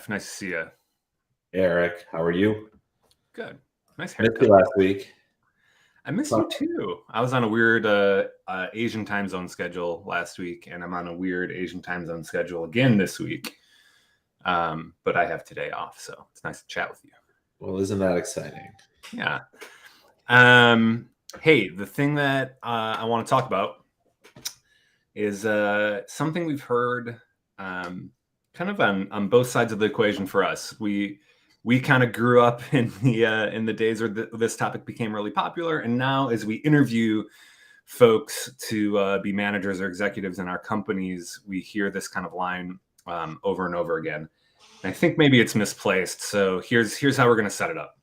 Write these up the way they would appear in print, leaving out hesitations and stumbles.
Jeff. Nice to see you. Erik, how are you? Good. Nice Missed haircut. you last week. I miss you too. I was on a weird Asian time zone schedule last week, and I'm on a weird Asian time zone schedule again this week. But I have today off, so it's nice to chat with you. Well, isn't that exciting? Yeah. Hey, the thing that I want to talk about is something we've heard kind of on both sides of the equation for us. We kind of grew up in the days where this topic became really popular, and now as we interview folks to be managers or executives in our companies, we hear this kind of line over and over again. And I think maybe it's misplaced. So here's how we're going to set it up.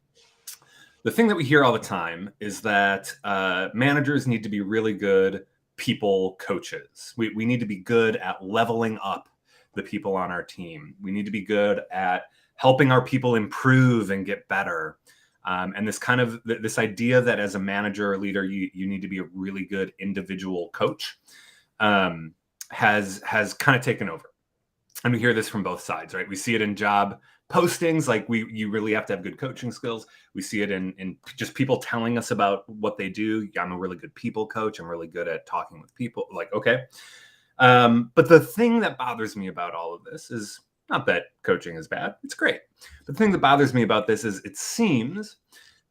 The thing that we hear all the time is that managers need to be really good people coaches. We need to be good at leveling up the people on our team. We need to be good at helping our people improve and get better. And this idea that as a manager or leader, you need to be a really good individual coach has kind of taken over. And we hear this from both sides, right? We see it in job postings, like you really have to have good coaching skills. We see it in just people telling us about what they do. I'm a really good people coach. I'm really good at talking with people. Like, okay. But the thing that bothers me about all of this is not that coaching is bad. It's great. The thing that bothers me about this is it seems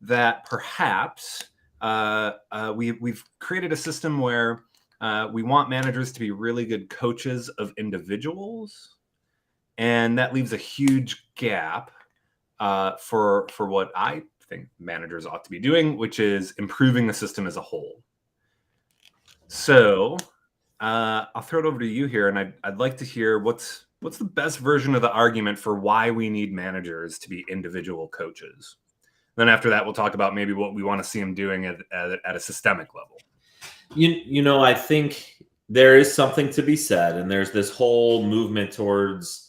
that perhaps we've created a system where we want managers to be really good coaches of individuals. And that leaves a huge gap for what I think managers ought to be doing, which is improving the system as a whole. So I'll throw it over to you here, and I'd like to hear what's the best version of the argument for why we need managers to be individual coaches. Then after that, we'll talk about maybe what we want to see them doing at a systemic level. I think there is something to be said, and there's this whole movement towards,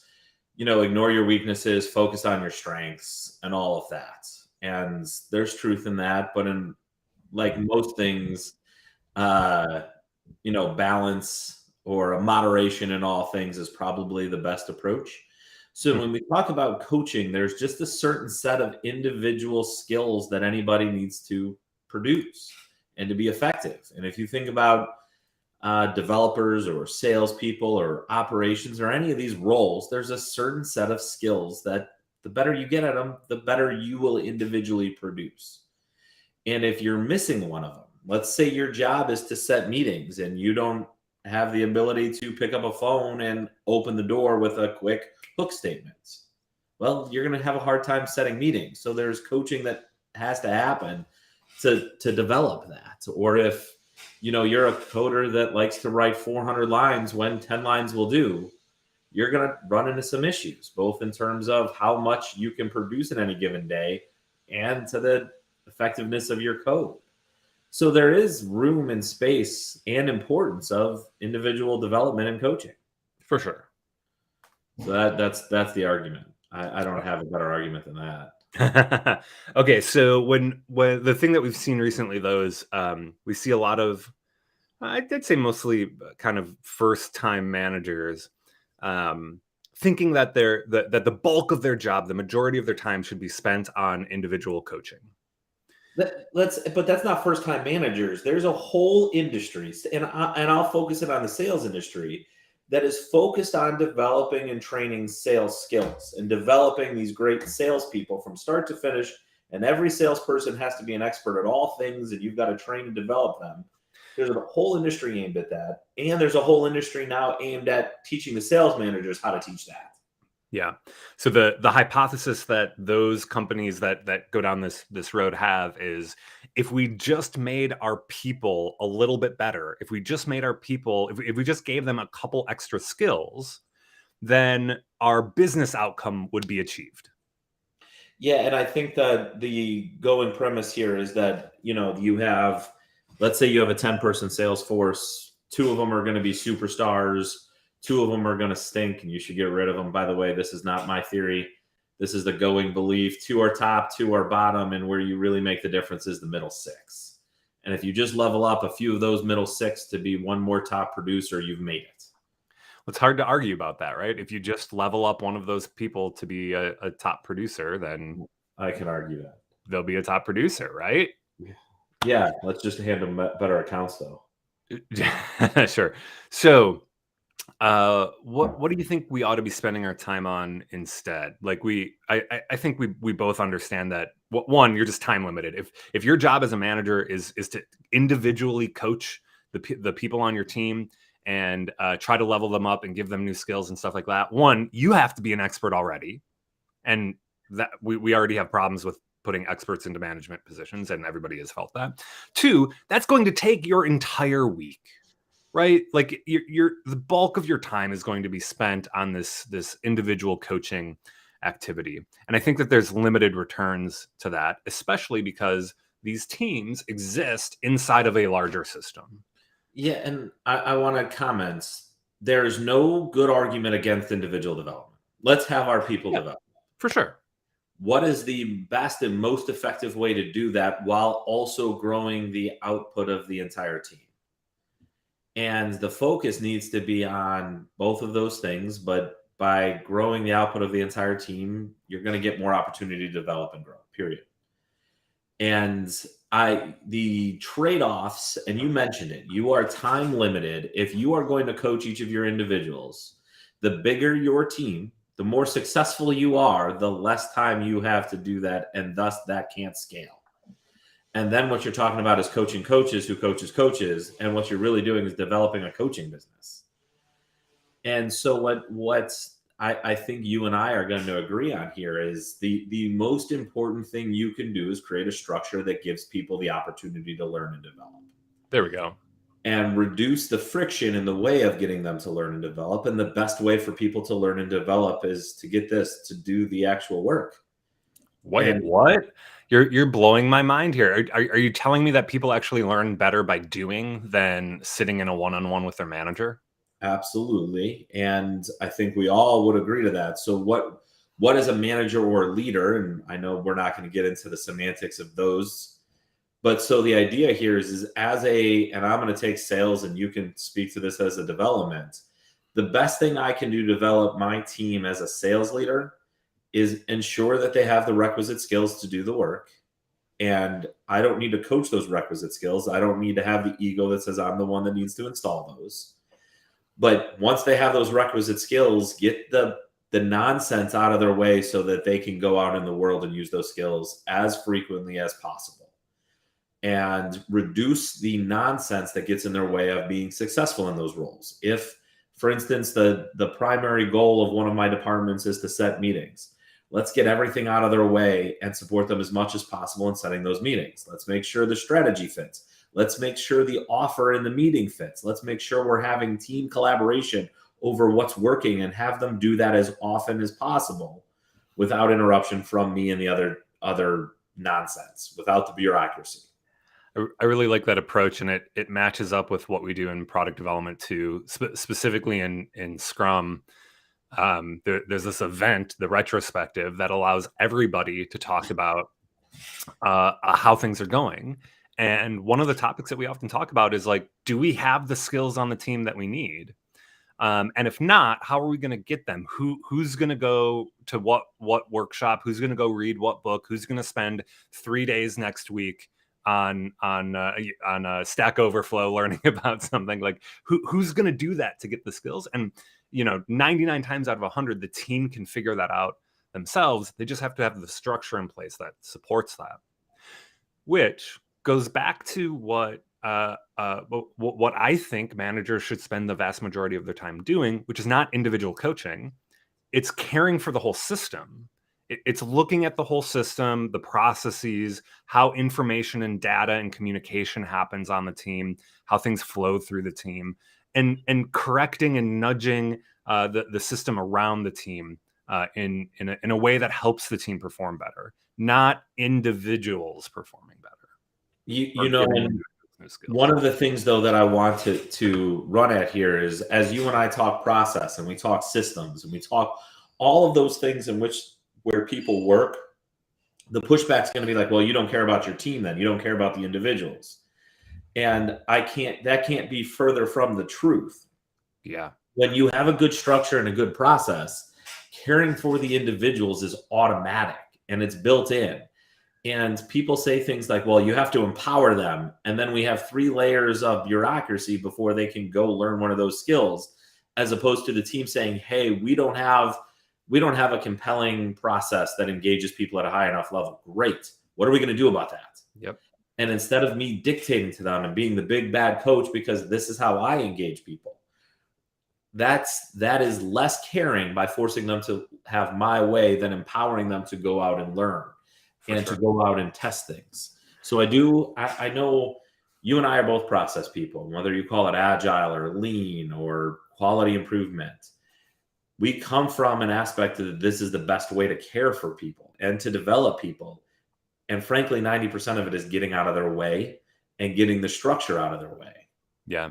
ignore your weaknesses, focus on your strengths, and all of that. And there's truth in that, but in like most things, balance or a moderation in all things is probably the best approach. So when we talk about coaching, there's just a certain set of individual skills that anybody needs to produce and to be effective. And if you think about developers or salespeople or operations or any of these roles, there's a certain set of skills that the better you get at them, the better you will individually produce. And if you're missing one of them, let's say your job is to set meetings and you don't have the ability to pick up a phone and open the door with a quick hook statement. Well, you're going to have a hard time setting meetings. So there's coaching that has to happen to develop that. Or if, you're a coder that likes to write 400 lines when 10 lines will do, you're going to run into some issues, both in terms of how much you can produce in any given day and to the effectiveness of your code. So there is room and space and importance of individual development and coaching. For sure. So that's the argument. I don't have a better argument than that. Okay, so when the thing that we've seen recently, though, is we see a lot of, I'd say mostly kind of first-time managers thinking that that the bulk of their job, the majority of their time, should be spent on individual coaching. But that's not first-time managers. There's a whole industry, and I'll focus it on the sales industry, that is focused on developing and training sales skills and developing these great salespeople from start to finish. And every salesperson has to be an expert at all things, and you've got to train and develop them. There's a whole industry aimed at that, and there's a whole industry now aimed at teaching the sales managers how to teach that. Yeah. So the hypothesis that those companies that go down this road have is, if we just made our people a little bit better, if we just made our people, if we just gave them a couple extra skills, then our business outcome would be achieved. Yeah, and I think that the going premise here is that, you have, let's say you have a 10-person sales force, 2 of them are going to be superstars, 2 of them are going to stink, and you should get rid of them. By the way, this is not my theory. This is the going belief. 2 are top, 2 are bottom, and where you really make the difference is the middle 6. And if you just level up a few of those middle 6 to be one more top producer, you've made it. It's hard to argue about that, right? If you just level up one of those people to be a top producer, then I can argue that. they'll be a top producer, right? Yeah, let's just hand them better accounts, though. Sure. So, what do you think we ought to be spending our time on instead? Like I think we both understand that one, you're just time limited. If your job as a manager is to individually coach the people on your team and try to level them up and give them new skills and stuff like that, one, you have to be an expert already, and that we already have problems with putting experts into management positions, and everybody has felt that. Two, that's going to take your entire week, right? Like the bulk of your time is going to be spent on this individual coaching activity. And I think that there's limited returns to that, especially because these teams exist inside of a larger system. Yeah, and I want to comment. There's no good argument against individual development. Let's have our people develop. For sure. What is the best and most effective way to do that while also growing the output of the entire team? And the focus needs to be on both of those things, but by growing the output of the entire team, you're going to get more opportunity to develop and grow, period. And the trade-offs, and you mentioned it, you are time limited. If you are going to coach each of your individuals, the bigger your team, the more successful you are, the less time you have to do that, and thus that can't scale. And then what you're talking about is coaching coaches who coaches coaches, and what you're really doing is developing a coaching business. And so what I think you and I are going to agree on here is the most important thing you can do is create a structure that gives people the opportunity to learn and develop. There we go. And reduce the friction in the way of getting them to learn and develop. And the best way for people to learn and develop is to get this, to do the actual work. What? You're blowing my mind here. Are you telling me that people actually learn better by doing than sitting in a one-on-one with their manager? Absolutely. And I think we all would agree to that. So what is a manager or a leader? And I know we're not going to get into the semantics of those, but so the idea here is and I'm going to take sales and you can speak to this as a development. The best thing I can do to develop my team as a sales leader is ensure that they have the requisite skills to do the work. And I don't need to coach those requisite skills. I don't need to have the ego that says I'm the one that needs to install those. But once they have those requisite skills, get the nonsense out of their way so that they can go out in the world and use those skills as frequently as possible. And reduce the nonsense that gets in their way of being successful in those roles. If, for instance, the primary goal of one of my departments is to set meetings, let's get everything out of their way and support them as much as possible in setting those meetings. Let's make sure the strategy fits. Let's make sure the offer in the meeting fits. Let's make sure we're having team collaboration over what's working and have them do that as often as possible without interruption from me and the other nonsense, without the bureaucracy. I really like that approach, and it matches up with what we do in product development too, specifically in Scrum. There's this event, the retrospective, that allows everybody to talk about how things are going. And one of the topics that we often talk about is like, do we have the skills on the team that we need? And if not, how are we going to get them? Who's going to go to what workshop? Who's going to go read what book? Who's going to spend 3 days next week on Stack Overflow learning about something? Like who's going to do that to get the skills? And 99 times out of 100, the team can figure that out themselves. They just have to have the structure in place that supports that, which goes back to what I think managers should spend the vast majority of their time doing, which is not individual coaching. It's caring for the whole system. It's looking at the whole system, the processes, how information and data and communication happens on the team, how things flow through the team, and correcting and nudging the system around the team in a way that helps the team perform better, not individuals performing better. One of the things, though, that I want to run at here is, as you and I talk process and we talk systems and we talk all of those things where people work, the pushback's going to be like, well, you don't care about your team then. You don't care about the individuals. And that can't be further from the truth. Yeah. when you have a good structure and a good process, caring for the individuals is automatic and it's built in. And people say things like, well, you have to empower them. And then we have 3 layers of bureaucracy before they can go learn one of those skills, as opposed to the team saying, hey, we don't have a compelling process that engages people at a high enough level. Great. What are we going to do about that? Yep. And instead of me dictating to them and being the big bad coach because this is how I engage people, that is less caring by forcing them to have my way than empowering them to go out and learn to go out and test things. So I know you and I are both process people, whether you call it agile or lean or quality improvement. We come from an aspect that this is the best way to care for people and to develop people. And frankly, 90% of it is getting out of their way and getting the structure out of their way. Yeah.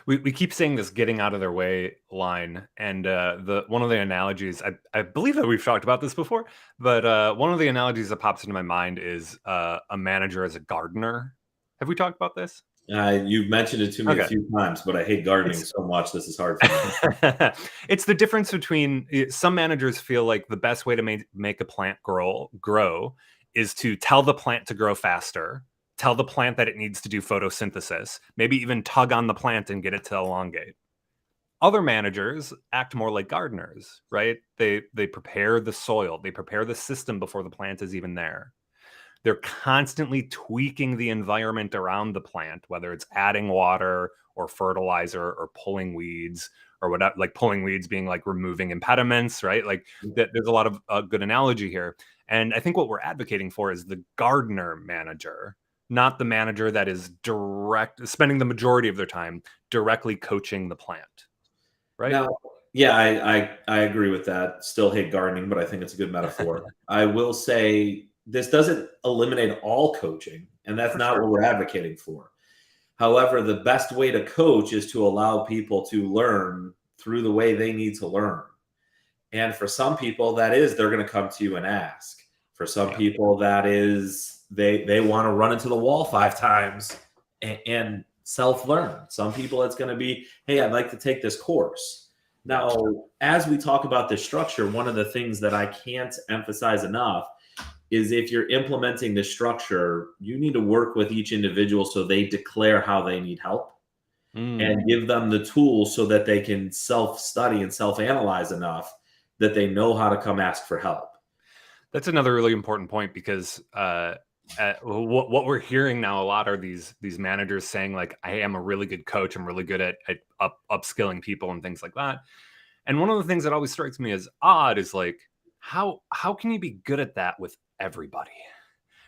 We keep saying this getting out of their way line. And one of the analogies, I believe that we've talked about this before, but one of the analogies that pops into my mind is a manager as a gardener. Have we talked about this? You've mentioned it to me a few times, but I hate gardening so much. This is hard for me. It's the difference between some managers feel like the best way to make a plant grow is to tell the plant to grow faster, tell the plant that it needs to do photosynthesis, maybe even tug on the plant and get it to elongate. Other managers act more like gardeners, right? They prepare the soil, they prepare the system before the plant is even there. They're constantly tweaking the environment around the plant, whether it's adding water or fertilizer or pulling weeds or whatever, like pulling weeds being like removing impediments, right? Like there's a lot of good analogy here. And I think what we're advocating for is the gardener manager, not the manager that is spending the majority of their time directly coaching the plant, right? Now, yeah, I agree with that. Still hate gardening, but I think it's a good metaphor. I will say this doesn't eliminate all coaching, and that's not what we're advocating for. However, the best way to coach is to allow people to learn through the way they need to learn. And for some people, that is they're going to come to you and ask. For some people, that is they want to run into the wall 5 times and self-learn. Some people, it's going to be, hey, I'd like to take this course. Now, as we talk about this structure, one of the things that I can't emphasize enough is if you're implementing this structure, you need to work with each individual so they declare how they need help and give them the tools so that they can self-study and self-analyze enough that they know how to come ask for help. That's another really important point because what we're hearing now a lot are these managers saying like, I am a really good coach. I'm really good at upskilling people and things like that. And one of the things that always strikes me as odd is like, how can you be good at that with everybody,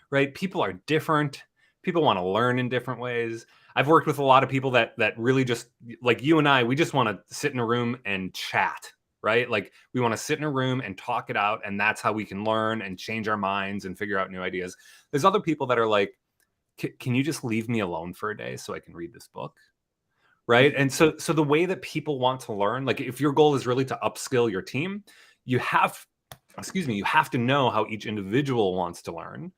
right? People are different. People want to learn in different ways. I've worked with a lot of people that really just like you and I, we just want to sit in a room and chat, right? Like we want to sit in a room and talk it out. And that's how we can learn and change our minds and figure out new ideas. There's other people that are like, can you just leave me alone for a day so I can read this book? Right. And so the way that people want to learn, like if your goal is really to upskill your team, you have to know how each individual wants to learn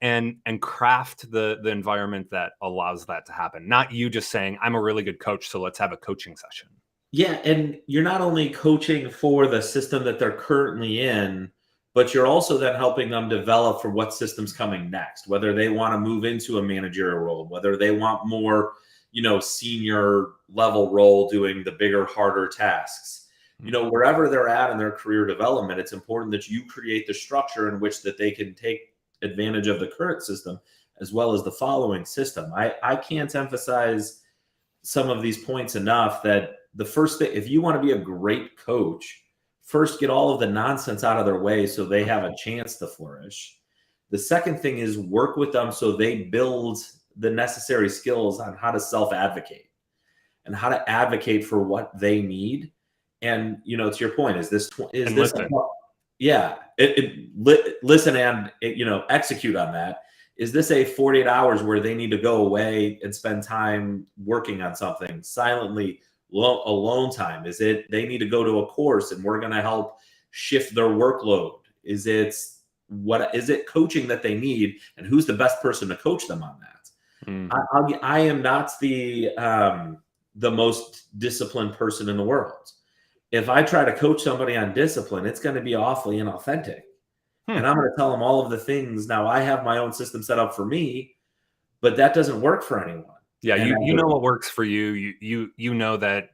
and craft the environment that allows that to happen. Not you just saying, I'm a really good coach, so let's have a coaching session. Yeah, and you're not only coaching for the system that they're currently in, but you're also then helping them develop for what system's coming next, whether they want to move into a managerial role, whether they want more, senior level role doing the bigger, harder tasks. Wherever they're at in their career development, it's important that you create the structure in which that they can take advantage of the current system as well as the following system. I can't emphasize some of these points enough that the first thing, if you want to be a great coach, first get all of the nonsense out of their way so they have a chance to flourish. The second thing is work with them so they build the necessary skills on how to self-advocate and how to advocate for what they need. And, to your point, listen and, execute on that. Is this a 48 hours where they need to go away and spend time working on something silently, alone time? Is it they need to go to a course and we're going to help shift their workload? Is it coaching that they need, and who's the best person to coach them on that? I am not the most disciplined person in the world. If I try to coach somebody on discipline, it's going to be awfully inauthentic. Hmm. And I'm going to tell them all of the things. Now, I have my own system set up for me, but that doesn't work for anyone. Yeah, And you know what works for you. You know that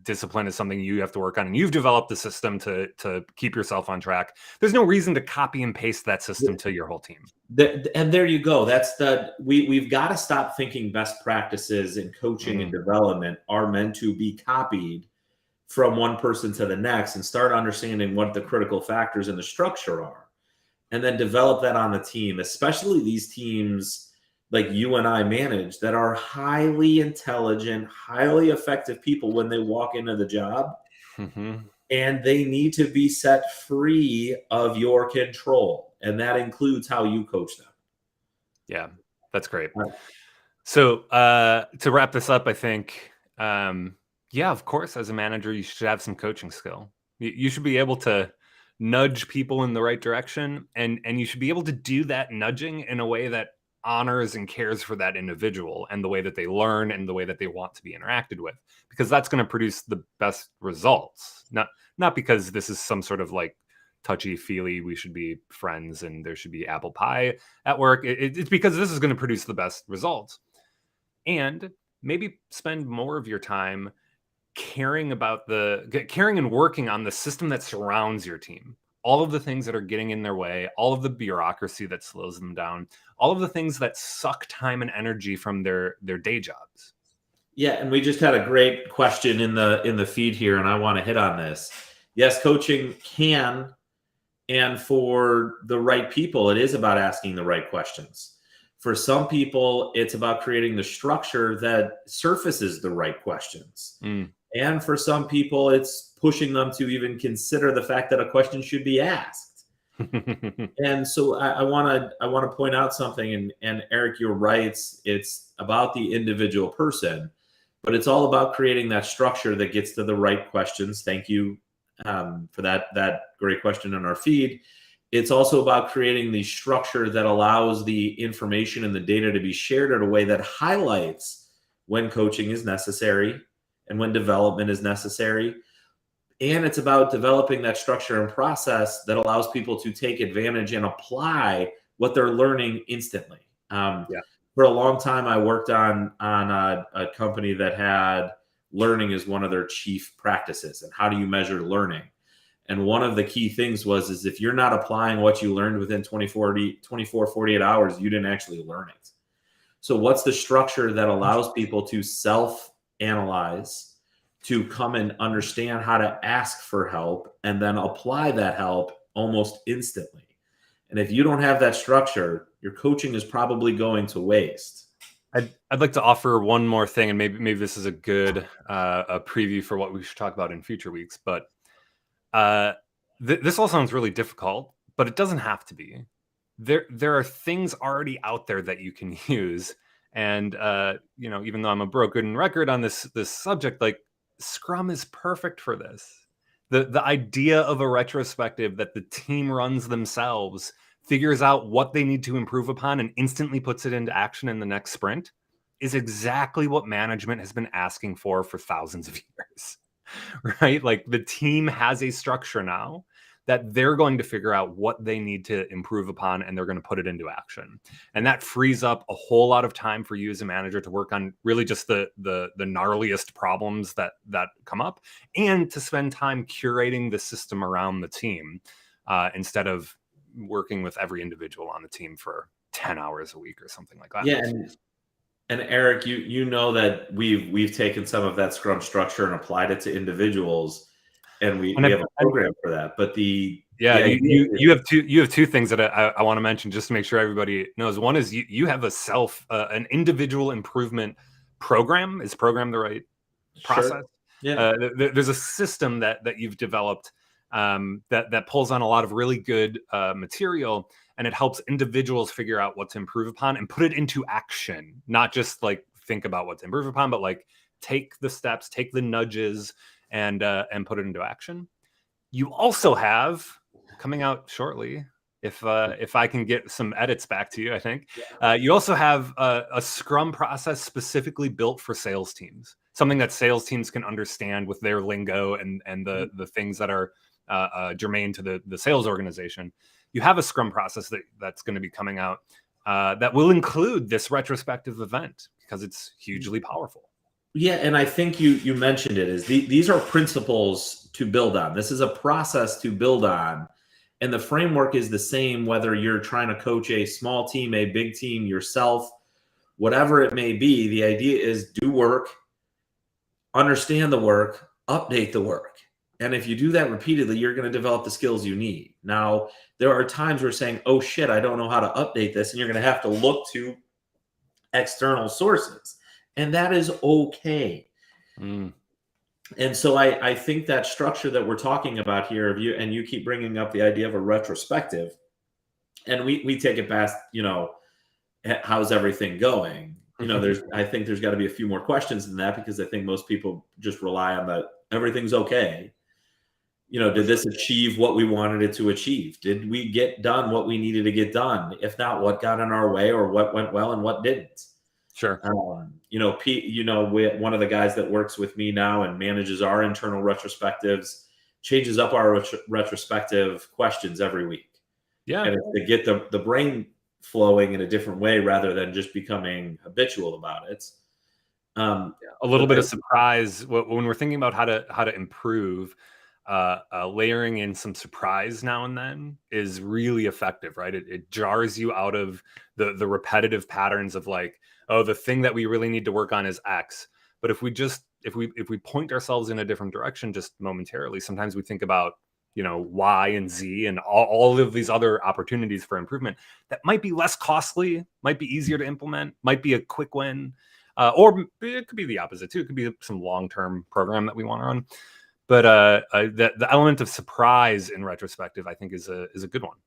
discipline is something you have to work on, and you've developed the system to keep yourself on track. There's no reason to copy and paste that system to your whole team. and there you go. That's we've got to stop thinking best practices in coaching and development are meant to be copied from one person to the next, and start understanding what the critical factors in the structure are, and then develop that on the team, especially these teams like you and I manage that are highly intelligent, highly effective people when they walk into the job. Mm-hmm. And they need to be set free of your control. And that includes how you coach them. Yeah, that's great. Right. So to wrap this up, I think, yeah, of course, as a manager, you should have some coaching skill. You should be able to nudge people in the right direction, and you should be able to do that nudging in a way that honors and cares for that individual and the way that they learn and the way that they want to be interacted with, because that's going to produce the best results. Not because this is some sort of like touchy feely, we should be friends and there should be apple pie at work. It's because this is going to produce the best results. And maybe spend more of your time caring and working on the system that surrounds your team, all of the things that are getting in their way, all of the bureaucracy that slows them down, all of the things that suck time and energy from their day jobs. Yeah, and we just had a great question in the feed here, and I want to hit on this. Yes, coaching can, and for the right people, it is about asking the right questions. For some people, it's about creating the structure that surfaces the right questions. And for some people, it's pushing them to even consider the fact that a question should be asked. And so I want to point out something, and Erik, you're right. It's about the individual person, but it's all about creating that structure that gets to the right questions. Thank you for that great question in our feed. It's also about creating the structure that allows the information and the data to be shared in a way that highlights when coaching is necessary and when development is necessary. And it's about developing that structure and process that allows people to take advantage and apply what they're learning instantly. For a long time, I worked on a company that had learning as one of their chief practices. And how do you measure learning? And one of the key things is if you're not applying what you learned within 48 hours, you didn't actually learn it. So what's the structure that allows people to self-analyze, to come and understand how to ask for help, and then apply that help almost instantly? And if you don't have that structure, your coaching is probably going to waste. I'd like to offer one more thing, and maybe this is a good a preview for what we should talk about in future weeks. But this all sounds really difficult, but it doesn't have to be. There are things already out there that you can use, and even though I'm a broken record on this subject, like Scrum is perfect for this. The idea of a retrospective that the team runs themselves, figures out what they need to improve upon, and instantly puts it into action in the next sprint is exactly what management has been asking for thousands of years, right? Like the team has a structure now that they're going to figure out what they need to improve upon, and they're going to put it into action. And that frees up a whole lot of time for you as a manager to work on really just the gnarliest problems that come up, and to spend time curating the system around the team instead of working with every individual on the team for 10 hours a week or something like that. Yeah. And Erik, you know that we've taken some of that Scrum structure and applied it to individuals, and we have a program for that. But you have two things that I want to mention just to make sure everybody knows. One is you have an individual improvement program. Is program the right process? Sure. Yeah. There's a system that you've developed that pulls on a lot of really good material, and it helps individuals figure out what to improve upon and put it into action. Not just like think about what to improve upon, but like take the steps, take the nudges, and put it into action. You also have, coming out shortly, if I can get some edits back to you, I think you also have a Scrum process specifically built for sales teams. something that sales teams can understand with their lingo and the things that are germane to the sales organization. You have a Scrum process that's going to be coming out that will include this retrospective event because it's hugely powerful. Yeah, and I think you mentioned it, is these are principles to build on. This is a process to build on. And the framework is the same whether you're trying to coach a small team, a big team, yourself, whatever it may be. The idea is do work, understand the work, update the work. And if you do that repeatedly, you're going to develop the skills you need. Now, there are times where saying, oh shit, I don't know how to update this. And you're going to have to look to external sources. And that is okay. And so I think that structure that we're talking about here, and you keep bringing up the idea of a retrospective, and we take it past, how's everything going? I think there's got to be a few more questions than that, because I think most people just rely on that everything's okay. Did this achieve what we wanted it to achieve? Did we get done what we needed to get done? If not, what got in our way, or what went well and what didn't? Sure. Pete, one of the guys that works with me now and manages our internal retrospectives changes up our retrospective questions every week. Yeah. And to get the brain flowing in a different way rather than just becoming habitual about it. A little bit of surprise when we're thinking about how to improve. Layering in some surprise now and then is really effective, right? It jars you out of the repetitive patterns of like, oh, the thing that we really need to work on is X. But if we point ourselves in a different direction just momentarily, sometimes we think about, Y and Z and all of these other opportunities for improvement that might be less costly, might be easier to implement, might be a quick win, or it could be the opposite too. It could be some long-term program that we want to run. But the element of surprise in retrospective, I think, is a good one.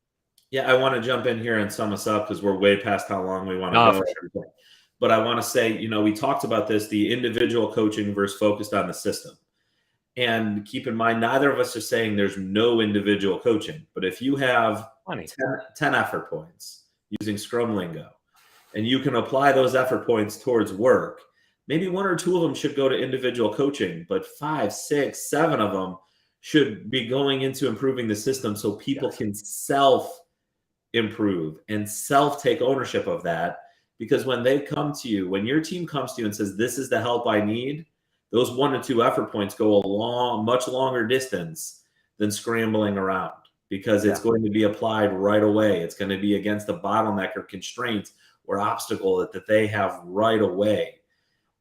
Yeah, I want to jump in here and sum us up because we're way past how long we want to go. Sure. But I want to say, we talked about this, the individual coaching versus focused on the system. And keep in mind, neither of us are saying there's no individual coaching. But if you have 10 effort points using Scrum lingo, and you can apply those effort points towards work, maybe 1 or 2 of them should go to individual coaching, but 5, 6, 7 of them should be going into improving the system so people can self-improve and self-take ownership of that. Because when they come to you, when your team comes to you and says, this is the help I need, those 1 to 2 effort points go a much longer distance than scrambling around, because it's going to be applied right away. It's going to be against a bottleneck or constraint or obstacle that they have right away.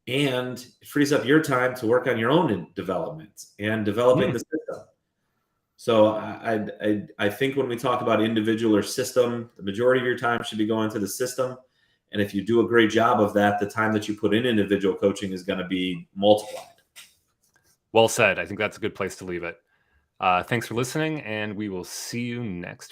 And it frees up your time to work on your own development and developing the system. So I think when we talk about individual or system, the majority of your time should be going to the system. And if you do a great job of that, the time that you put in individual coaching is going to be multiplied. Well said. I think that's a good place to leave it. Thanks for listening, and we will see you next week.